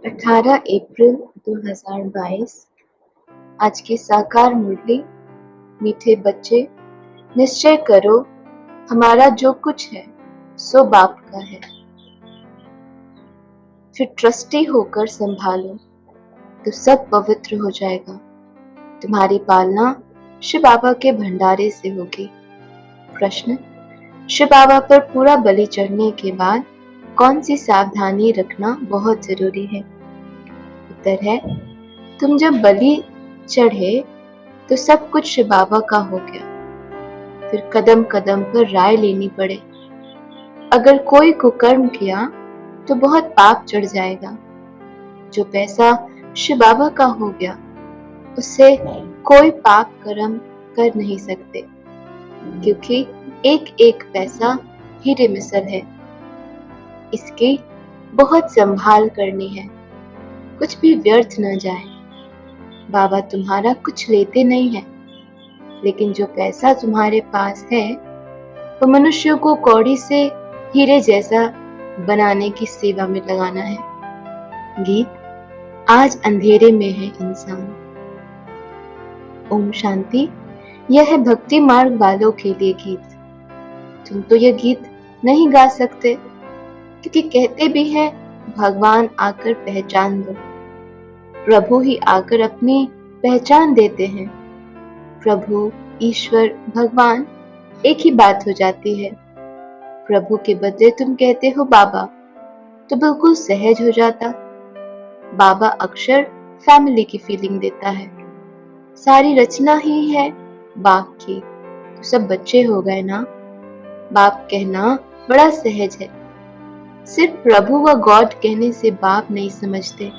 18 अप्रैल 2022। आज की साकार मुरली। मीठे बच्चे, निश्चय करो हमारा जो कुछ है सो बाप का है, फिर ट्रस्टी होकर संभालो तो सब पवित्र हो जाएगा। तुम्हारी पालना शिव बाबा के भंडारे से होगी। प्रश्न: शिव बाबा पर पूरा बलि चढ़ने के बाद कौन सी सावधानी रखना बहुत जरूरी है? उत्तर है, तुम जब बलि चढ़े तो सब कुछ शिव बाबा का हो गया। फिर कदम कदम पर राय लेनी पड़े। अगर कोई कुकर्म किया तो बहुत पाप चढ़ जाएगा। जो पैसा शिव बाबा का हो गया उससे कोई पाप कर्म कर नहीं सकते, क्योंकि एक एक पैसा हीरे मिसल है। इसकी बहुत संभाल करनी है, कुछ भी व्यर्थ न जाए। बाबा तुम्हारा कुछ लेते नहीं है, लेकिन जो पैसा तुम्हारे पास है वो मनुष्यों को कौड़ी से हीरे जैसा बनाने की सेवा में लगाना है। गीत: आज अंधेरे में है इंसान। ओम शांति। यह है भक्ति मार्ग वालों के लिए गीत। तुम तो यह गीत नहीं गा सकते, क्योंकि कहते भी हैं भगवान आकर पहचान दो। प्रभु ही आकर अपनी पहचान देते हैं। प्रभु, ईश्वर, भगवान एक ही बात हो जाती है। प्रभु के बदले तुम कहते हो बाबा, तो बिल्कुल सहज हो जाता। बाबा अक्षर फैमिली की फीलिंग देता है। सारी रचना ही है बाप की, तो सब बच्चे हो गए ना। बाप कहना बड़ा सहज है। सिर्फ प्रभु व गॉड कहने से बाप नहीं समझते।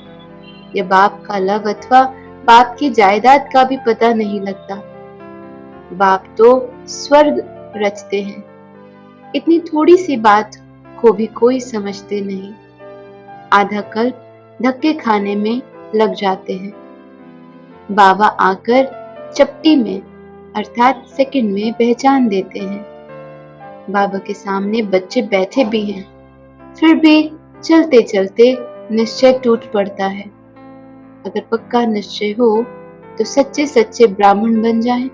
ये बाप का लव अथवा बाप की जायदाद का भी पता नहीं लगता। बाप तो स्वर्ग रचते हैं। इतनी थोड़ी सी बात को भी कोई समझते नहीं। आधा कल्प धक्के खाने में लग जाते हैं। बाबा आकर चपटी में अर्थात सेकंड में पहचान देते हैं। बाबा के सामने बच्चे बैठे भी हैं, फिर भी चलते चलते निश्चय टूट पड़ता है। अगर पक्का निश्चय हो तो सच्चे सच्चे ब्राह्मण बन जाएं।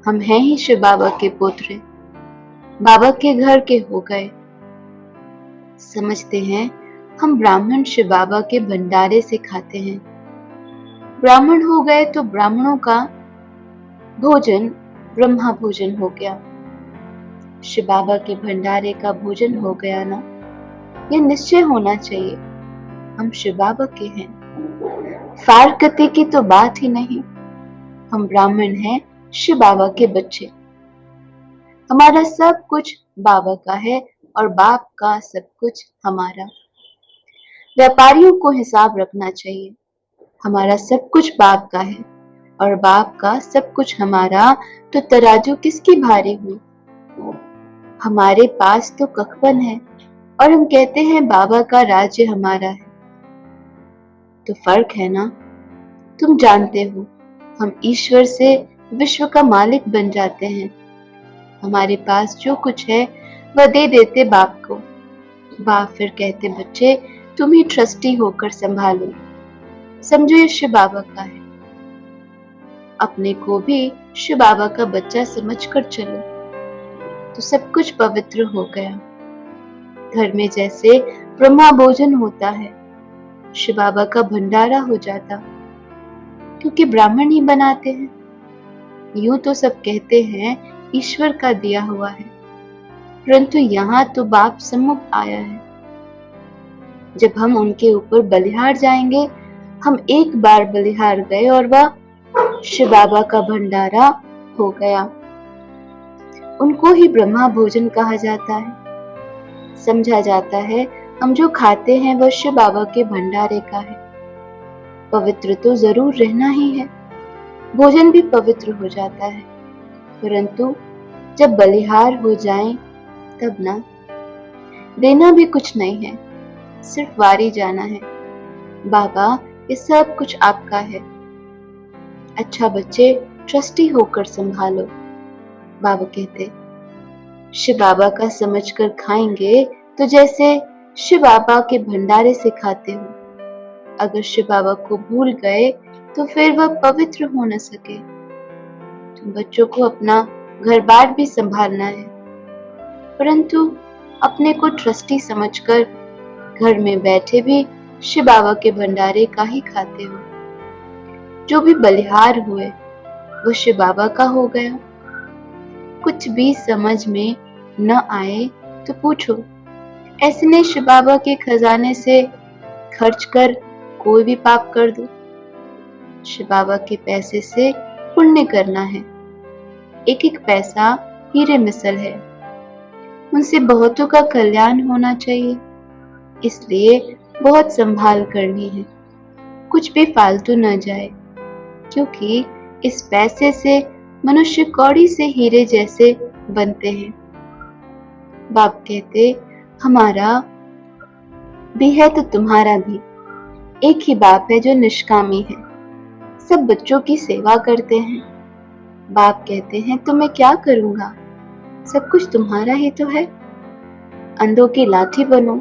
हम हैं ही शिव बाबा के पुत्र, बाबा के घर के हो गए। समझते हैं हम ब्राह्मण शिव बाबा के भंडारे से खाते हैं। ब्राह्मण हो गए तो ब्राह्मणों का भोजन ब्रह्मा भोजन हो गया। शिव बाबा के भंडारे का भोजन हो गया ना। यह निश्चय होना चाहिए, हम शिव बाबा के हैं। फारकती की तो बात ही नहीं। हम ब्राह्मण हैं, शिव बाबा के बच्चे। हमारा सब कुछ बाबा का है और बाप का सब कुछ हमारा। व्यापारियों को हिसाब रखना चाहिए। हमारा सब कुछ बाप का है और बाप का सब कुछ हमारा, तो तराजू किसकी भारी हुई? हमारे पास तो कखपन है और हम कहते हैं बाबा का राज्य हमारा है। तो फर्क है ना। तुम जानते हो हम ईश्वर से विश्व का मालिक बन जाते हैं। हमारे पास जो कुछ है वह दे देते बाप को। बाप फिर कहते बच्चे तुम ही ट्रस्टी होकर संभालो। समझो ये शिव बाबा का है। अपने को भी शिव बाबा का बच्चा समझकर चलो तो सब कुछ पवित्र हो गया। घर में जैसे ब्रह्मा भोजन होता है, शिव बाबा का भंडारा हो जाता, क्योंकि ब्राह्मण ही बनाते हैं। यूं तो सब कहते हैं ईश्वर का दिया हुआ है, परंतु यहाँ तो बाप सम्मुख आया है। जब हम उनके ऊपर बलिहार जाएंगे, हम एक बार बलिहार गए और वह शिव बाबा का भंडारा हो गया। उनको ही ब्रह्मा भोजन कहा जाता है। समझा जाता है हम जो खाते हैं वह शिव बाबा के भंडारे का है। पवित्र तो जरूर रहना ही है, भोजन भी पवित्र हो जाता है, परंतु जब बलिहार हो जाएं तब ना। देना भी कुछ नहीं है, सिर्फ वारी जाना है। बाबा ये सब कुछ आपका है। अच्छा बच्चे, ट्रस्टी होकर संभालो। बाबा कहते शिव बाबा का समझकर खाएंगे तो जैसे शिव बाबा के भंडारे से खाते हो। अगर शिव बाबा को भूल गए तो फिर वह पवित्र हो न सके। तुम बच्चों को अपना घर बार भी संभालना है, परंतु अपने को ट्रस्टी समझकर घर में बैठे भी शिव बाबा के भंडारे का ही खाते हो। जो भी बलिहार हुए वो शिव बाबा का हो गया। कुछ भी समझ में न आए तो पूछो, ऐसे ने शिव बाबा के खजाने से खर्च कर कोई भी पाप कर दो। शिव बाबा के पैसे से पुण्य करना है। एक एक पैसा हीरे मिसल है, उनसे बहुतों का कल्याण होना चाहिए, इसलिए बहुत संभाल करनी है। कुछ भी फालतू न जाए, क्योंकि इस पैसे से मनुष्य कौड़ी से हीरे जैसे बनते हैं। बाप कहते, हमारा भी है तो तुम्हारा भी। एक ही बाप है जो निष्कामी है, सब बच्चों की सेवा करते हैं। बाप कहते हैं, तो मैं क्या करूंगा, सब कुछ तुम्हारा ही तो है। अंधों की लाठी बनो,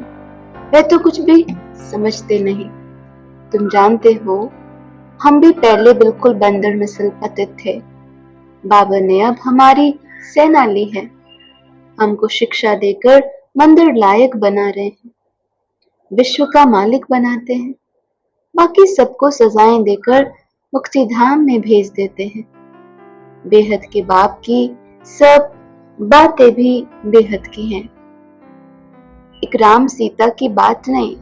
वह तो कुछ भी समझते नहीं। तुम जानते हो, हम भी पहले बिल्कुल बंदर मिसल पतित थे। बाबा ने अब हमारी सेना ली है, हमको शिक्षा देकर मंदिर लायक बना रहे हैं, विश्व का मालिक बनाते हैं। बाकी सबको सजाएं देकर मुक्ति धाम में भेज देते हैं। बेहद के बाप की सब बातें भी बेहद की हैं। एक राम सीता की बात नहीं,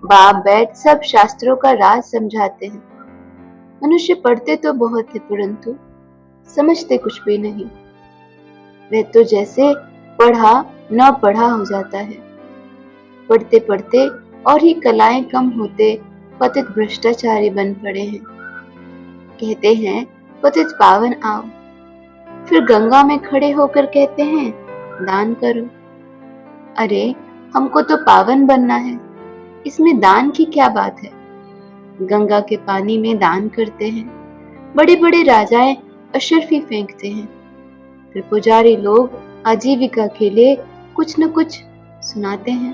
बाप बैठ सब शास्त्रों का राज समझाते हैं। मनुष्य पढ़ते तो बहुत है, परंतु समझते कुछ भी नहीं। वह तो जैसे पढ़ा न पढ़ा हो जाता है। पढ़ते पढ़ते और ही कलाएं कम होते पतित भ्रष्टाचारी बन पड़े हैं। कहते हैं, पतित पावन आओ, फिर गंगा में खड़े होकर कहते हैं, दान करो। अरे, हमको तो पावन बनना है, इसमें दान की क्या बात है। गंगा के पानी में दान करते हैं, बड़े बड़े राजाएं अशर्फी फेंकते हैं, फिर पुजारी लोग आजीविका के लिए कुछ न कुछ सुनाते हैं।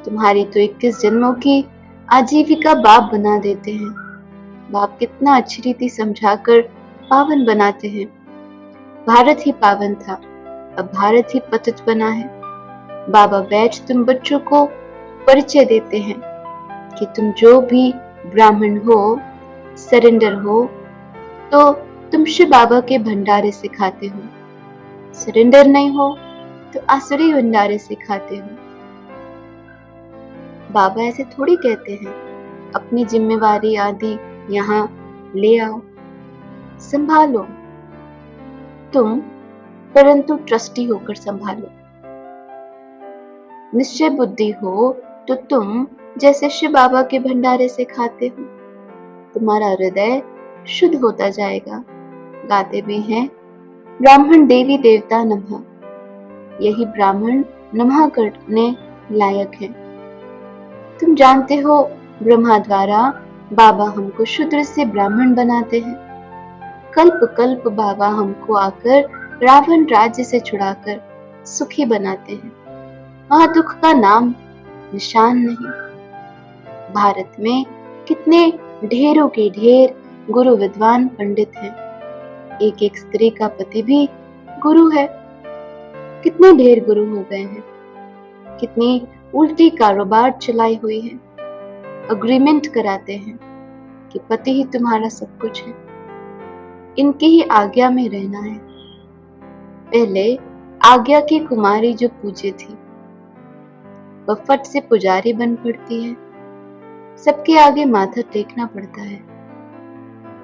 तुम्हारी तो 21 जन्मों की आजीविका बाप बना देते हैं। बाप कितना अच्छी रीति समझाकर पावन बनाते हैं। भारत ही पावन था, अब भारत ही पतित बना है। बाबा बैठ तुम बच्चों को परिचय देते हैं कि तुम जो भी ब्राह्मण हो, सरेंडर हो, तो तुम शिव बाबा के भंडारे से खाते हो। सरेंडर नहीं हो तो आसुरी भंडारे से खाते हो। बाबा ऐसे थोड़ी कहते हैं, अपनी जिम्मेवारी आदि यहाँ ले आओ, संभालो तुम, परंतु ट्रस्टी होकर संभालो। निश्चय बुद्धि हो तो तुम जैसे शिव बाबा के भंडारे से खाते हो, तुम्हारा हृदय शुद्ध होता जाएगा। गाते भी हैं, ब्राह्मण देवी देवता नमः। यही ब्राह्मण नमः करने लायक है। तुम जानते हो, ब्रह्मा द्वारा बाबा हमको शूद्र से ब्राह्मण बनाते हैं। कल्प कल्प बाबा हमको आकर रावण राज्य से छुड़ाकर सुखी बनाते हैं। वहां दुख का नाम निशान नहीं। भारत में कितने ढेरों के ढेर गुरु विद्वान पंडित हैं। एक एक स्त्री का पति भी गुरु है। कितने ढेर गुरु हो गए हैं, कितनी उल्टी कारोबार चलाई हुई है। अग्रीमेंट कराते हैं कि पति ही तुम्हारा सब कुछ है, इनकी ही आज्ञा में रहना है। पहले आज्ञा की कुमारी जो पूजे थी, वह फट से पुजारी बन पड़ती है। सबके आगे माथा टेकना पड़ता है।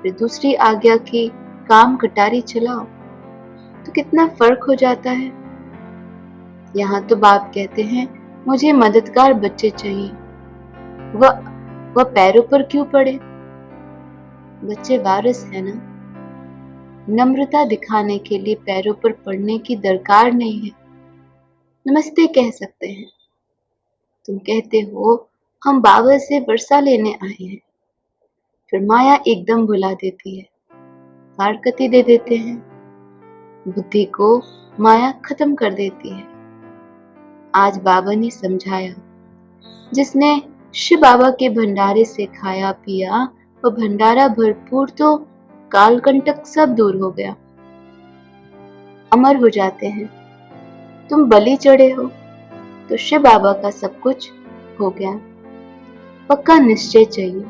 फिर दूसरी आज्ञा की काम कटारी चलाओ तो कितना फर्क हो जाता है। यहाँ तो बाप कहते हैं, मुझे मददगार बच्चे चाहिए। वह पैरों पर क्यों पड़े। बच्चे वारिस है ना। नम्रता दिखाने के लिए पैरों पर पड़ने की दरकार नहीं है। नमस्ते कह सकते हैं। तुम कहते हो, हम बाबा से वर्षा लेने आए हैं, फिर माया एकदम भुला देती है, फारकती दे देते हैं, बुद्धि को माया खत्म कर देती है। आज बाबा ने समझाया, जिसने शिव बाबा के भंडारे से खाया पिया और भंडारा भरपूर तो कालकंटक सब दूर हो गया। अमर हो जाते हैं। तुम बलि चढ़े हो तो शिव बाबा का सब कुछ हो गया। पक्का निश्चय चाहिए।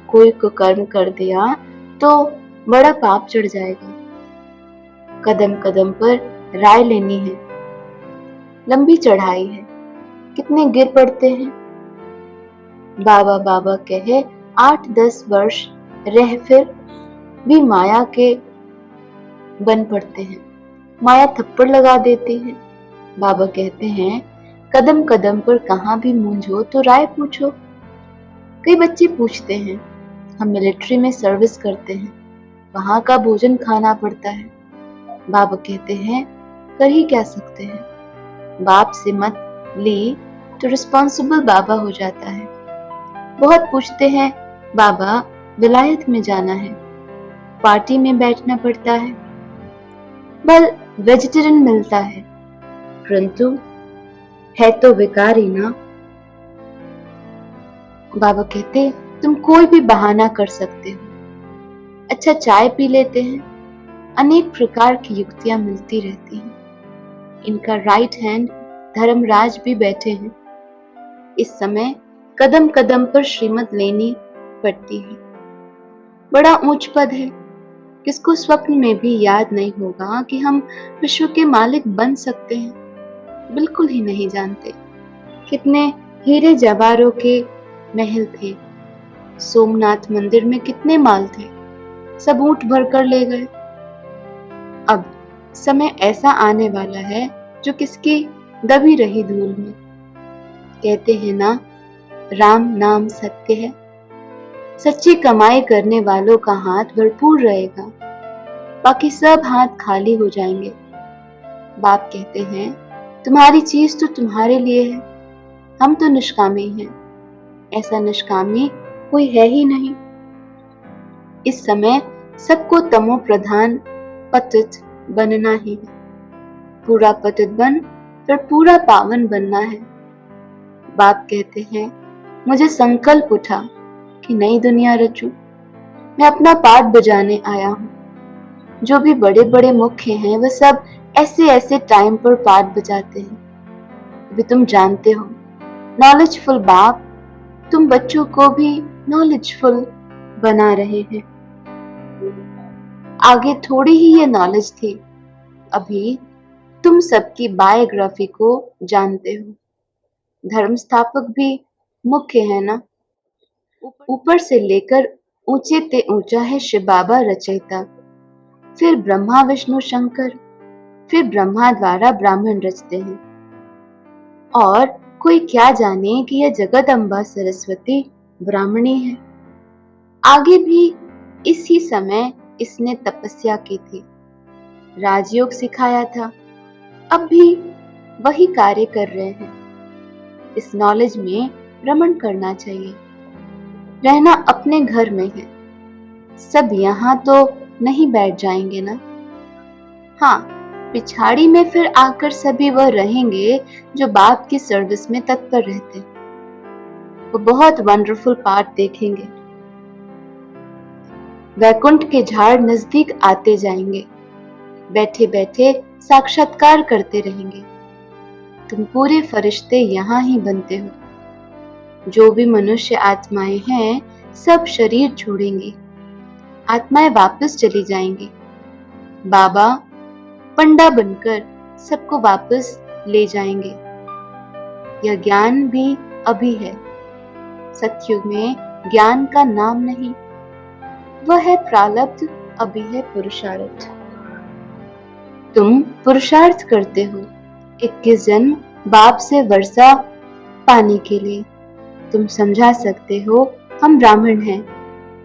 कोई कुकर्म कर दिया तो बड़ा पाप चढ़ जाएगा। कदम कदम पर राय लेनी है। लंबी चढ़ाई है, कितने गिर पड़ते हैं। बाबा बाबा कहे 8-10 वर्ष रह फिर भी माया के बन पड़ते हैं। माया थप्पड़ लगा देती है। बाबा कहते हैं कदम कदम पर कहाँ भी मूंझो तो राय पूछो। कई बच्चे पूछते हैं हम मिलिट्री में सर्विस करते हैं, वहां का भोजन खाना पड़ता है। बाबा कहते हैं कर ही क्या सकते हैं। बाप से मत ली तो रिस्पॉन्सिबल बाबा हो जाता है। बहुत पूछते हैं बाबा विलायत में जाना है, पार्टी में बैठना पड़ता है, बल वेजिटेरियन मिलता है, परंतु है तो विकारी ना। बाबा कहते तुम कोई भी बहाना कर सकते हो। अच्छा चाय पी लेते हैं। अनेक प्रकार की युक्तियां मिलती रहती हैं। इनका राइट हैंड धर्मराज भी बैठे हैं। इस समय कदम कदम पर श्रीमत लेनी पड़ती है। बड़ा ऊंच पद है। किसको स्वप्न में भी याद नहीं होगा कि हम विश्व के मालिक बन सकते हैं। बिल्कुल ही नहीं जानते। कितने हीरे जवाहरों के महल थे। सोमनाथ मंदिर में कितने माल थे, सब ऊंट भरकर ले गए। अब समय ऐसा आने वाला है जो किसकी दबी रही धूल में। कहते हैं ना राम नाम सत्य है। सच्ची कमाई करने वालों का हाथ भरपूर रहेगा, बाकी सब हाथ खाली हो जाएंगे। बाप कहते हैं तुम्हारी चीज तो तुम्हारे लिए है, हम तो निष्कामी हैं। ऐसा निष्कामी कोई है ही नहीं। इस समय सबको तमो प्रधान पतित बनना ही है। पूरा पतित बन फिर पूरा पावन बनना है। बाप कहते हैं मुझे संकल्प उठा कि नई दुनिया रचूं। मैं अपना पाठ बजाने आया हूँ। जो भी बड़े बड़े मुख्य हैं वह सब ऐसे ऐसे टाइम पर पाठ बजाते हैं। भी तुम जानते हो नॉलेजफुल बाप तुम बच्चों को भी नॉलेजफुल बना रहे हैं। आगे थोड़ी ही ये नॉलेज थी, अभी तुम सबकी बायोग्राफी को जानते हो। धर्म स्थापक भी मुख्य है ना। ऊपर से लेकर ऊंचे ते ऊंचा है शिव बाबा रचयिता, फिर ब्रह्मा विष्णु शंकर, फिर ब्रह्मा द्वारा ब्राह्मण रचते हैं। और कोई क्या जाने कि यह जगदम्बा सरस्वती ब्राह्मणी है। आगे भी इसी समय इसने तपस्या की थी, राजयोग सिखाया था, अब भी वही कार्य कर रहे हैं। इस नॉलेज में रमण करना चाहिए। रहना अपने घर में है। सब यहाँ तो नहीं बैठ जाएंगे ना। हाँ, पिछाड़ी में फिर आकर सभी वह रहेंगे जो बाप की सर्विस में तत्पर रहते। वो बहुत वंडरफुल पार्ट देखेंगे। वैकुंठ के झाड़ नजदीक आते जाएंगे। बैठे बैठे साक्षात्कार करते रहेंगे। तुम पूरे फरिश्ते यहाँ ही बनते हो। जो भी मनुष्य आत्माएं हैं सब शरीर छोड़ेंगी। आत्माएं वापस चली जाएंगी। बाबा पंडा बनकर सबको वापस ले जाएंगे। यह ज्ञान भी अभी है। सतयुग में ज्ञान का नाम नहीं, वह है प्रारब्ध, अभी है पुरुषार्थ। तुम पुरुषार्थ करते हो 21 जन्म बाप से वर्षा पाने के लिए। तुम समझा सकते हो हम ब्राह्मण हैं।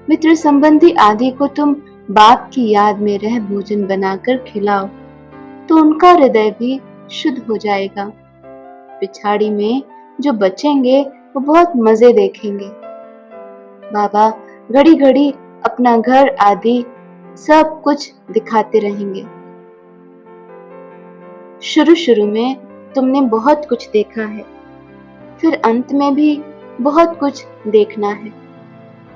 मित्र संबंधी आदि को तुम बाप की याद में रह भोजन बनाकर खिलाओ तो उनका हृदय भी शुद्ध हो जाएगा। पिछाड़ी में जो बचेंगे वो बहुत मजे देखेंगे। बाबा घड़ी घड़ी अपना घर आदि सब कुछ दिखाते रहेंगे। शुरू शुरू में तुमने बहुत कुछ देखा है, फिर अंत में भी बहुत कुछ देखना है।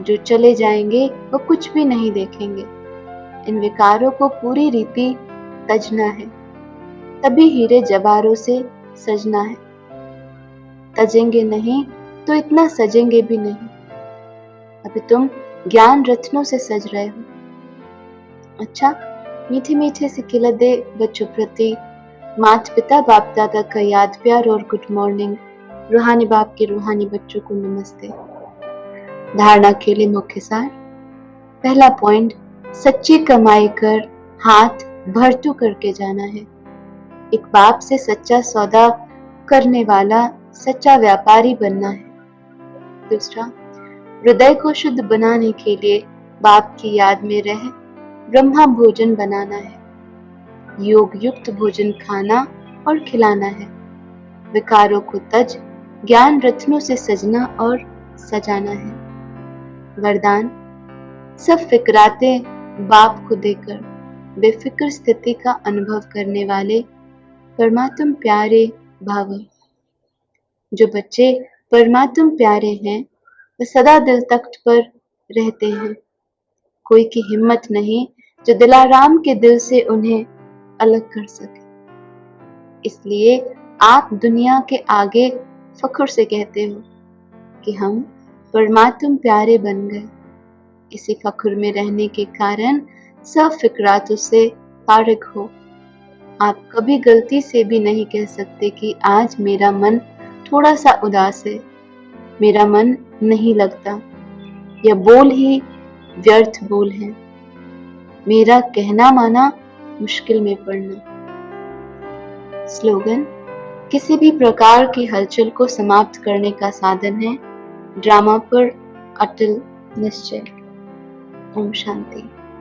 जो चले जाएंगे वो कुछ भी नहीं देखेंगे। इन विकारों को पूरी रीति तजना है, तभी हीरे जवाहरों से सजना है। तजेंगे नहीं तो इतना सजेंगे भी नहीं। अभी तुम ज्ञान रत्नों से सज रहे हो। अच्छा, मीठे मीठे से खिलते बच्चों प्रति माता पिता बाप दादा का याद प्यार और गुड मॉर्निंग। रूहानी बाप के रूहानी बच्चों को नमस्ते। धारणा के लिए मुख्य सार। पहला पॉइंट, सच्ची कमाई कर हाथ भरतू करके जाना है। एक बाप से सच्चा सौदा करने वाला सच्चा व्यापारी बनना है। दूसरा, हृदय को शुद्ध बनाने के लिए बाप की याद में रह ब्रह्मा भोजन बनाना है। योग युक्त भोजन खाना और खिलाना है। विकारों को तज ज्ञान रत्नों से सजना और सजाना है। वरदान, सब फिक्राते बाप को देकर बेफिक्र स्थिति का अनुभव करने वाले परमात्म प्यारे भाव। जो बच्चे परमात्म प्यारे हैं वे सदा दिल तख्त पर रहते हैं। कोई की हिम्मत नहीं जो दिलाराम के दिल से उन्हें अलग कर सके। इसलिए आप दुनिया के आगे फख्र से कहते हो कि हम परमात्म प्यारे बन गए। इसी फख्र में रहने के कारण सब फिक्रातों से फारिग हो। आप कभी गलती से भी नहीं कह सकते कि आज मेरा मन थोड़ा सा उदास है, मेरा मन नहीं लगता। यह बोल ही व्यर्थ बोल है। मेरा कहना माना मुश्किल में पड़ना। स्लोगन, किसी भी प्रकार की हलचल को समाप्त करने का साधन है ड्रामा पर अटल निश्चय। ओम शांति।